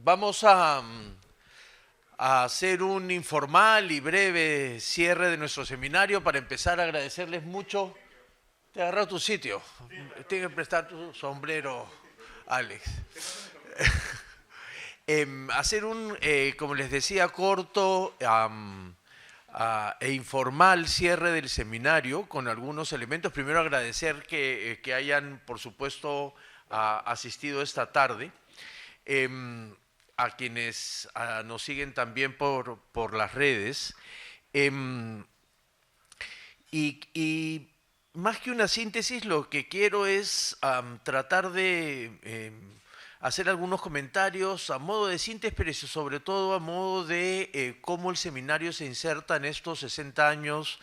Vamos a hacer un informal y breve cierre de nuestro seminario para empezar a agradecerles mucho. Te agarras tu sitio. Tienes que prestar tu sombrero, Alex. Hacer un, como les decía, corto e informal cierre del seminario con algunos elementos. Primero agradecer que hayan, por supuesto, asistido esta tarde. A quienes nos siguen también por las redes. Em, y más que una síntesis, lo que quiero es tratar de hacer algunos comentarios a modo de síntesis, pero sobre todo a modo de cómo el seminario se inserta en estos 60 años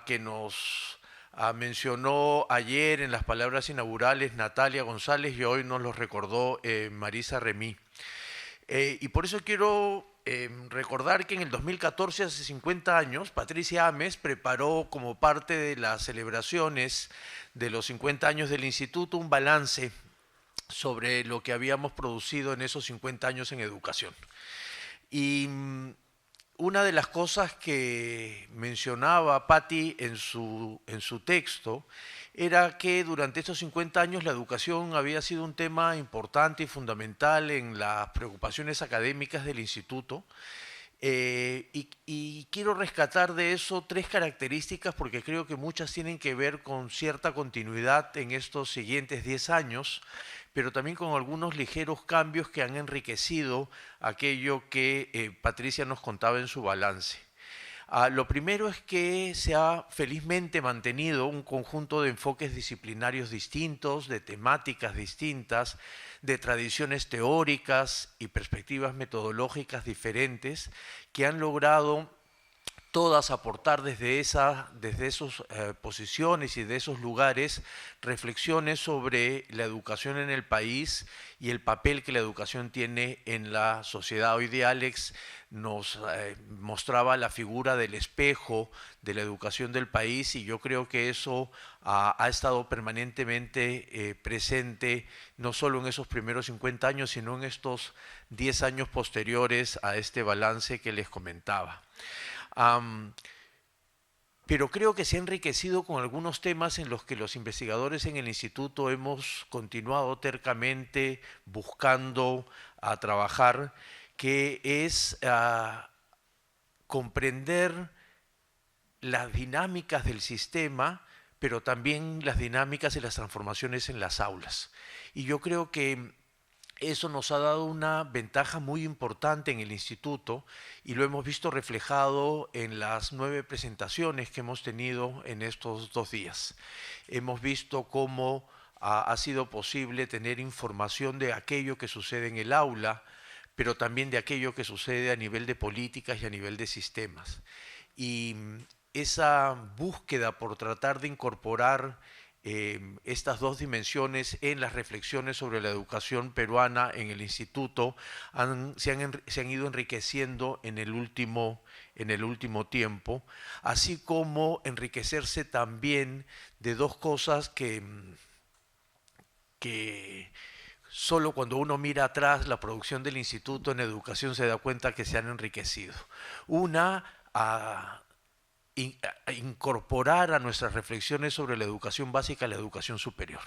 que nos mencionó ayer en las palabras inaugurales Natalia González y hoy nos los recordó Marisa Remí. Y por eso quiero recordar que en el 2014, hace 50 años, Patricia Ames preparó como parte de las celebraciones de los 50 años del instituto un balance sobre lo que habíamos producido en esos 50 años en educación. Y una de las cosas que mencionaba Patti en su texto era que durante estos 50 años la educación había sido un tema importante y fundamental en las preocupaciones académicas del instituto. Y quiero rescatar de eso tres características porque creo que muchas tienen que ver con cierta continuidad en estos siguientes 10 años, pero también con algunos ligeros cambios que han enriquecido aquello que Patricia nos contaba en su balance. Lo primero es que se ha felizmente mantenido un conjunto de enfoques disciplinarios distintos, de temáticas distintas, de tradiciones teóricas y perspectivas metodológicas diferentes que han logrado todas aportar desde esas posiciones y de esos lugares reflexiones sobre la educación en el país y el papel que la educación tiene en la sociedad. Hoy día Alex nos mostraba la figura del espejo de la educación del país y yo creo que eso ha estado permanentemente presente no solo en esos primeros 50 años, sino en estos 10 años posteriores a este balance que les comentaba. Pero creo que se ha enriquecido con algunos temas en los que los investigadores en el instituto hemos continuado tercamente buscando trabajar, que es comprender las dinámicas del sistema, pero también las dinámicas y las transformaciones en las aulas. Y yo creo que eso nos ha dado una ventaja muy importante en el instituto y lo hemos visto reflejado en las 9 presentaciones que hemos tenido en estos 2 días. Hemos visto cómo ha sido posible tener información de aquello que sucede en el aula, pero también de aquello que sucede a nivel de políticas y a nivel de sistemas. Y esa búsqueda por tratar de incorporar estas dos dimensiones en las reflexiones sobre la educación peruana en el instituto se han ido enriqueciendo en el último tiempo, así como enriquecerse también de dos cosas que solo cuando uno mira atrás la producción del instituto en educación se da cuenta que se han enriquecido. Una, a incorporar a nuestras reflexiones sobre la educación básica la educación superior,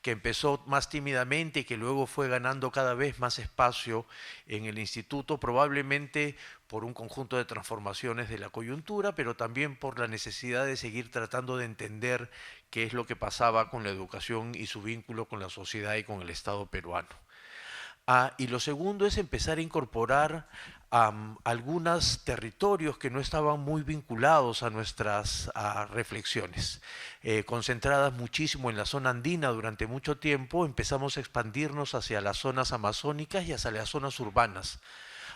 que empezó más tímidamente y que luego fue ganando cada vez más espacio en el instituto, probablemente por un conjunto de transformaciones de la coyuntura, pero también por la necesidad de seguir tratando de entender qué es lo que pasaba con la educación y su vínculo con la sociedad y con el Estado peruano. Y lo segundo es empezar a incorporar algunos territorios que no estaban muy vinculados a nuestras reflexiones. Concentradas muchísimo en la zona andina durante mucho tiempo, empezamos a expandirnos hacia las zonas amazónicas y hacia las zonas urbanas,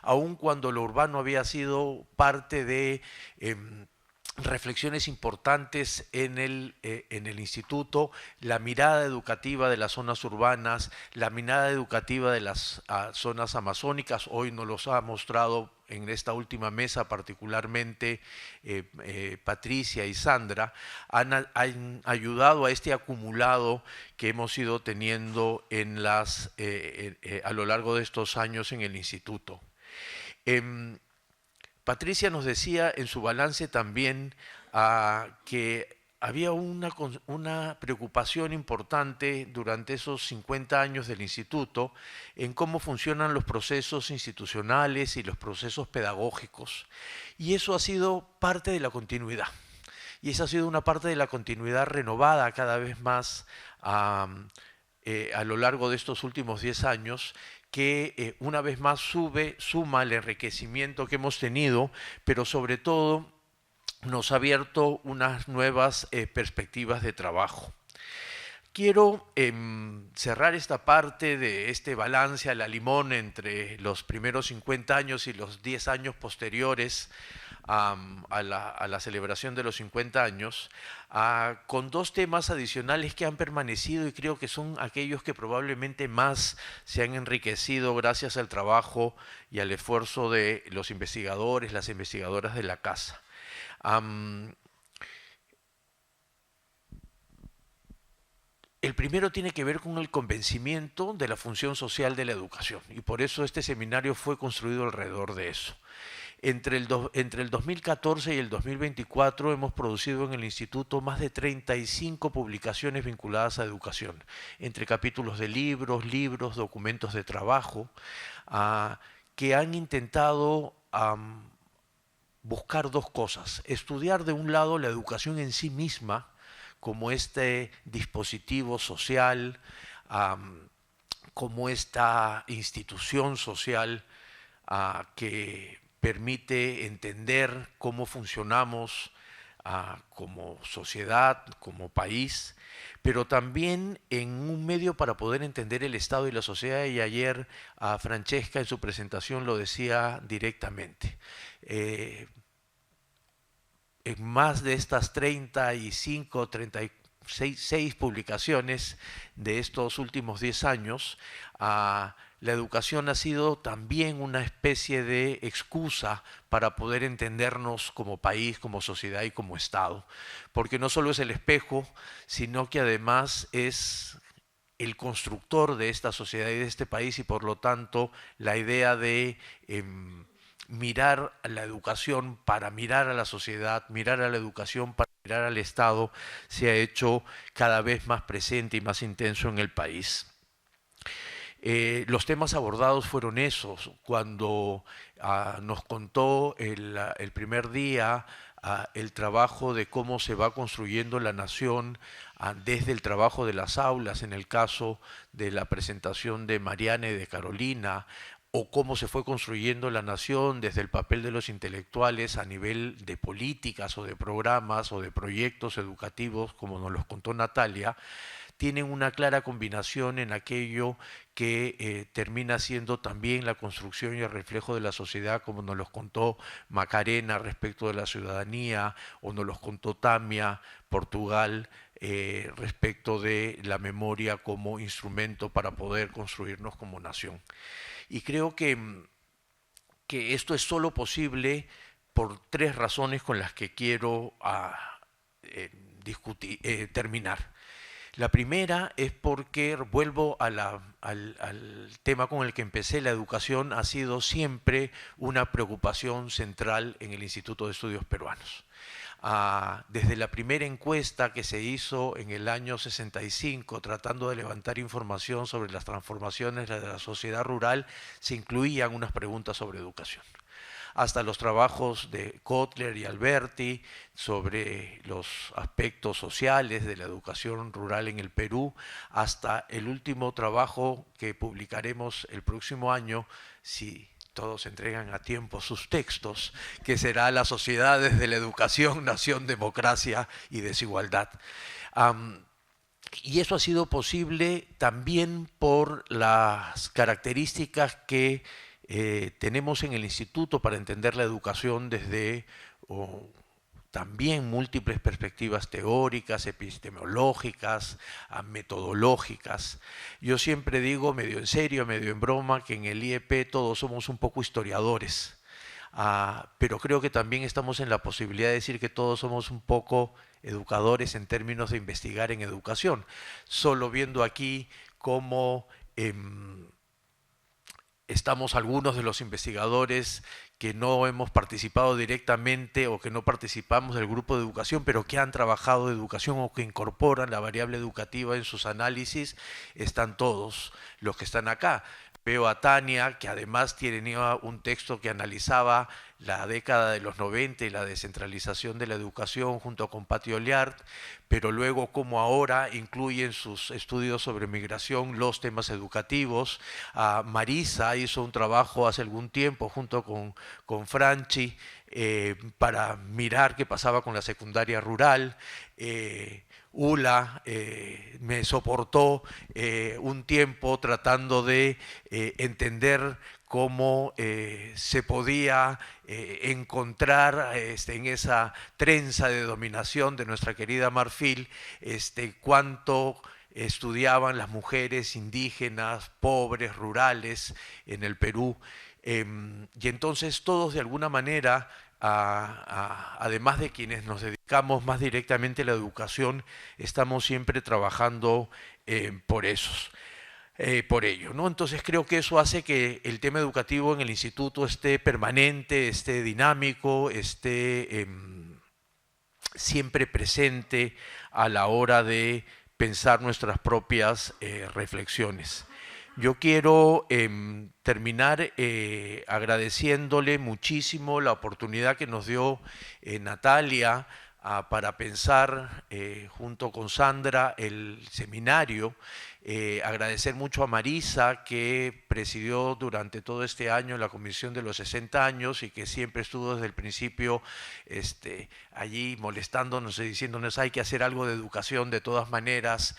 aun cuando lo urbano había sido parte de reflexiones importantes en el instituto, la mirada educativa de las zonas urbanas, la mirada educativa de las zonas amazónicas. Hoy nos los ha mostrado en esta última mesa particularmente Patricia y Sandra, han ayudado a este acumulado que hemos ido teniendo a lo largo de estos años en el instituto. Patricia nos decía en su balance también que había una preocupación importante durante esos 50 años del instituto en cómo funcionan los procesos institucionales y los procesos pedagógicos. Y eso ha sido parte de la continuidad. Y esa ha sido una parte de la continuidad renovada cada vez más a lo largo de estos últimos 10 años, que una vez más suma el enriquecimiento que hemos tenido, pero sobre todo nos ha abierto unas nuevas perspectivas de trabajo. Quiero cerrar esta parte de este balance a la limón entre los primeros 50 años y los 10 años posteriores a la celebración de los 50 años, con dos temas adicionales que han permanecido y creo que son aquellos que probablemente más se han enriquecido gracias al trabajo y al esfuerzo de los investigadores, las investigadoras de la casa. El primero tiene que ver con el convencimiento de la función social de la educación y por eso este seminario fue construido alrededor de eso. Entre el 2014 y el 2024 hemos producido en el instituto más de 35 publicaciones vinculadas a educación, entre capítulos de libros, documentos de trabajo, que han intentado buscar dos cosas. Estudiar de un lado la educación en sí misma, como este dispositivo social, como esta institución social que permite entender cómo funcionamos como sociedad, como país, pero también en un medio para poder entender el Estado y la sociedad, y ayer Francesca en su presentación lo decía directamente. En más de estas 35, 36 publicaciones de estos últimos 10 años, la educación ha sido también una especie de excusa para poder entendernos como país, como sociedad y como Estado. Porque no solo es el espejo, sino que además es el constructor de esta sociedad y de este país, y por lo tanto la idea de mirar a la educación para mirar a la sociedad, mirar a la educación para mirar al Estado, se ha hecho cada vez más presente y más intenso en el país. Los temas abordados fueron esos. Cuando nos contó el primer día el trabajo de cómo se va construyendo la nación desde el trabajo de las aulas, en el caso de la presentación de Mariana y de Carolina, o cómo se fue construyendo la nación desde el papel de los intelectuales a nivel de políticas o de programas o de proyectos educativos, como nos los contó Natalia, tienen una clara combinación en aquello que termina siendo también la construcción y el reflejo de la sociedad, como nos los contó Macarena respecto de la ciudadanía, o nos los contó Tamia, Portugal, respecto de la memoria como instrumento para poder construirnos como nación. Y creo que esto es solo posible por tres razones con las que quiero terminar. La primera es porque, vuelvo al tema con el que empecé, la educación ha sido siempre una preocupación central en el Instituto de Estudios Peruanos. Desde la primera encuesta que se hizo en el año 65, tratando de levantar información sobre las transformaciones de la sociedad rural, se incluían unas preguntas sobre educación. Hasta los trabajos de Kotler y Alberti sobre los aspectos sociales de la educación rural en el Perú, hasta el último trabajo que publicaremos el próximo año, si todos entregan a tiempo sus textos, que será Las sociedades de la educación, nación, democracia y desigualdad. Y eso ha sido posible también por las características que tenemos en el instituto para entender la educación desde también múltiples perspectivas teóricas, epistemológicas, metodológicas. Yo siempre digo, medio en serio, medio en broma, que en el IEP todos somos un poco historiadores, pero creo que también estamos en la posibilidad de decir que todos somos un poco educadores en términos de investigar en educación, solo viendo aquí cómo estamos algunos de los investigadores que no hemos participado directamente o que no participamos del grupo de educación, pero que han trabajado de educación o que incorporan la variable educativa en sus análisis, están todos los que están acá. Veo a Tania, que además tenía un texto que analizaba la década de los 90 y la descentralización de la educación junto con Patti Oliart, pero luego como ahora incluye en sus estudios sobre migración los temas educativos. Marisa hizo un trabajo hace algún tiempo junto con Franchi para mirar qué pasaba con la secundaria rural. Ula me soportó un tiempo tratando de entender cómo se podía encontrar en esa trenza de dominación de nuestra querida Marfil, cuánto estudiaban las mujeres indígenas, pobres, rurales en el Perú. Y entonces todos de alguna manera, además de quienes nos dedicamos más directamente a la educación, estamos siempre trabajando por ello, ¿no? Entonces creo que eso hace que el tema educativo en el instituto esté permanente, esté dinámico, esté siempre presente a la hora de pensar nuestras propias reflexiones. Yo quiero terminar agradeciéndole muchísimo la oportunidad que nos dio Natalia para pensar junto con Sandra el seminario. Agradecer mucho a Marisa, que presidió durante todo este año la Comisión de los 60 años y que siempre estuvo desde el principio allí molestándonos y diciéndonos hay que hacer algo de educación de todas maneras,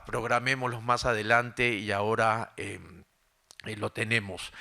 programémoslo más adelante y ahora lo tenemos.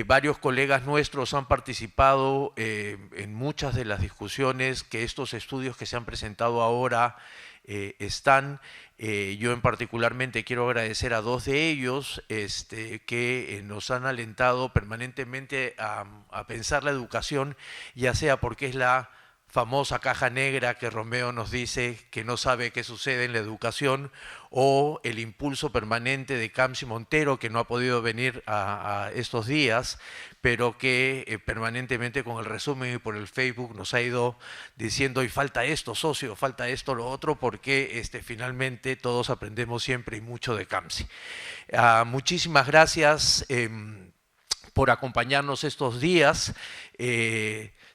Varios colegas nuestros han participado en muchas de las discusiones que estos estudios que se han presentado ahora están. Yo en particularmente quiero agradecer a dos de ellos que nos han alentado permanentemente a pensar la educación, ya sea porque es la famosa caja negra que Romeo nos dice que no sabe qué sucede en la educación, o el impulso permanente de Camsi Montero, que no ha podido venir a estos días, pero que permanentemente con el resumen y por el Facebook nos ha ido diciendo y falta esto, socio, falta esto, lo otro, porque finalmente todos aprendemos siempre y mucho de Camsi. Muchísimas gracias por acompañarnos estos días.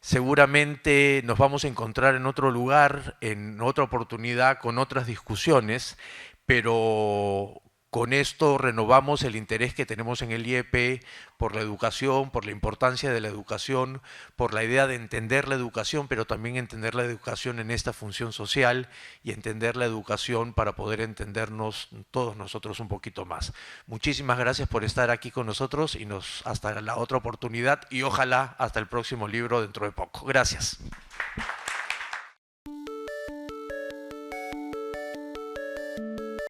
Seguramente nos vamos a encontrar en otro lugar, en otra oportunidad, con otras discusiones, pero con esto renovamos el interés que tenemos en el IEP por la educación, por la importancia de la educación, por la idea de entender la educación, pero también entender la educación en esta función social y entender la educación para poder entendernos todos nosotros un poquito más. Muchísimas gracias por estar aquí con nosotros y hasta la otra oportunidad y ojalá hasta el próximo libro dentro de poco. Gracias.